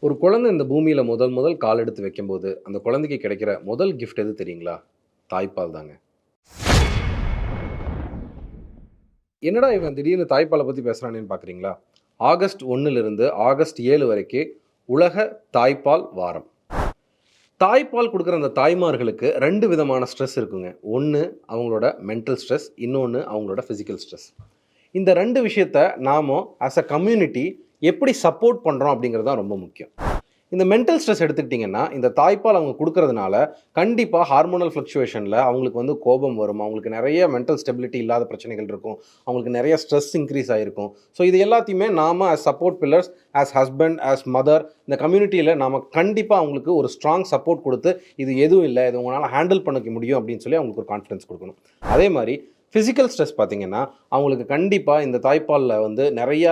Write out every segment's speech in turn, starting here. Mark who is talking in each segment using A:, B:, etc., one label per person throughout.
A: ஒரு குழந்தை இந்த பூமியில முதல் முதல் கால் எடுத்து வைக்கும்போது, அந்த குழந்தைக்கு கிடைக்கிற முதல் கிஃப்ட் எது தெரியுங்களா? தாய்ப்பால் தாங்க. என்னடா இவன் திடீர்னு தாய்ப்பால பத்தி பேசுறானேன்னு பார்க்குறீங்களா? ஆகஸ்ட் 1லிருந்து ஆகஸ்ட் 7 வரைக்கும் உலக தாய்ப்பால் வாரம். தாய்ப்பால் குடுக்குற அந்த தாய்மார்களுக்கு 2 விதமான ஸ்ட்ரெஸ் இருக்குங்க. ஒண்ணு அவங்களோட மென்டல் ஸ்ட்ரெஸ், இன்னொன்னு அவங்களோட பிசிக்கல் ஸ்ட்ரெஸ். இந்த 2 விஷயத்த நாம ஆஸ் அ கம்யூனிட்டி எப்படி சப்போர்ட் பண்றோம் அப்படிங்கிறது தான் ரொம்ப முக்கியம். இந்த மென்டல் ஸ்ட்ரெஸ் எடுத்துக்கிட்டிங்கன்னா, இந்த தாய்ப்பால் அவங்க குடுக்குறதுனால, கண்டிப்பா ஹார்மோனல் ஃப்ளக்சுவேஷன்ல அவங்களுக்கு வந்து கோபம் வரும். அவங்களுக்கு நெறைய மென்டல் ஸ்டெபிலிட்டி இல்லாத பிரச்சனைகள் இருக்கும். அவங்களுக்கு நெறைய ஸ்ட்ரெஸ் இன்க்ரீஸ் ஆயிருக்கும். ஸோ இது எல்லாத்தையுமே நாம as support pillars, as husband, as mother இந்த கம்யூனிட்டியில நாம கண்டிப்பா அவங்களுக்கு ஒரு ஸ்ட்ராங் சப்போர்ட் குடுத்து, இது எதுவும் இல்ல. இது உங்களால ஹேண்டில் பண்ணிக்க முடியும் அப்படின்னு சொல்லி அவங்களுக்கு ஒரு கான்ஃபிடன்ஸ் குடுக்கணும். அதே மாரி ஃபிசிக்கல் ஸ்ட்ரெஸ் பார்த்தீங்கன்னா, அவங்களுக்கு கண்டிப்பா இந்த தாய்ப்பால்ல வந்து நெறைய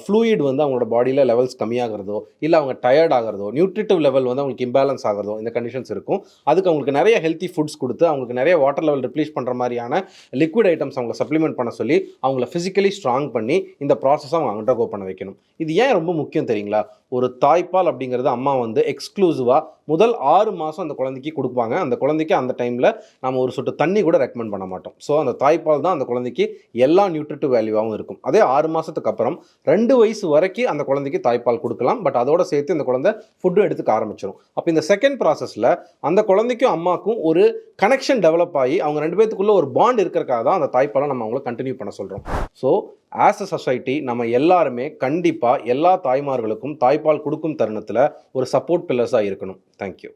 A: ஃப்ளூயிட் வந்து அவங்களோட பாடியில லெவல்ஸ் கம்மியாகிறதோ, இல்ல அவங்க டயர்ட் ஆகுறதோ, நியூட்ரிட்டிவ் லெவல் வந்து அவங்களுக்கு இம்பேலன்ஸ் ஆகுறதோ, இந்த கண்டிஷன்ஸ் இருக்கும். அதுக்கு அவங்களுக்கு நெறைய ஹெல்த்தி ஃபுட்ஸ் குடுத்து, அவங்களுக்கு நெறைய வாட்டர் லெவல் ரிப்ளீஸ் பண்ற மாரியான லிக்விட் ஐட்டம்ஸ் அவங்கள சப்ளிமெண்ட் பண்ண சொல்லி, அவங்கள பிசிக்கலி ஸ்ட்ராங் பண்ணி, இந்த ப்ராசஸ அவங்க அண்டர்கோ பண்ண வைக்கணும். இது ஏன் ரொம்ப முக்கியம் தெரியுங்களா? ஒரு தாய்ப்பால் அப்படிங்கிறது அம்மா வந்து எக்ஸ்க்ளூசிவா முதல் 6 மாசம் அந்த குழந்தைக்கு குடுப்பாங்க. அந்த குழந்தைக்கு அந்த டைம்ல நாம ஒரு சொட்டு தண்ணி கூட ரெக்கமெண்ட் பண்ண மாட்டோம். ஸோ அந்த தாய்ப்பால் தான் அந்த குழந்தைக்கு எல்லா நியூட்ரிட்டிவ் வேல்யூவாவும் இருக்கும். அதே 6 மாசத்துக்கு அப்புறம் 2 வயசு வரைக்கும் அந்த குழந்தைக்கு தாய்ப்பால் குடுக்கலாம். பட் அதோட சேர்த்து இந்த குழந்தை ஃபுட்டும் எடுத்துக்க ஆரம்பிச்சுரும். அப்ப இந்த செகண்ட் ப்ராசஸ்ல அந்த குழந்தைக்கும் அம்மாக்கும் ஒரு கனெக்ஷன் டெவலப் ஆகி அவங்க 2 பேத்துக்குள்ள ஒரு பாண்ட் இருக்கறக்காக தான் அந்த தாய்ப்பால நம்ம அவங்கள கன்டின்யூ பண்ண சொல்றோம். ஸோ ஆஸ் அ சொசைட்டி நம்ம எல்லாருமே கண்டிப்பா எல்லா தாய்மார்களுக்கும் தாய்ப்பால் குடுக்கும் தருணத்துல ஒரு சப்போர்ட் பில்லர்ஸா இருக்கணும். Thank you.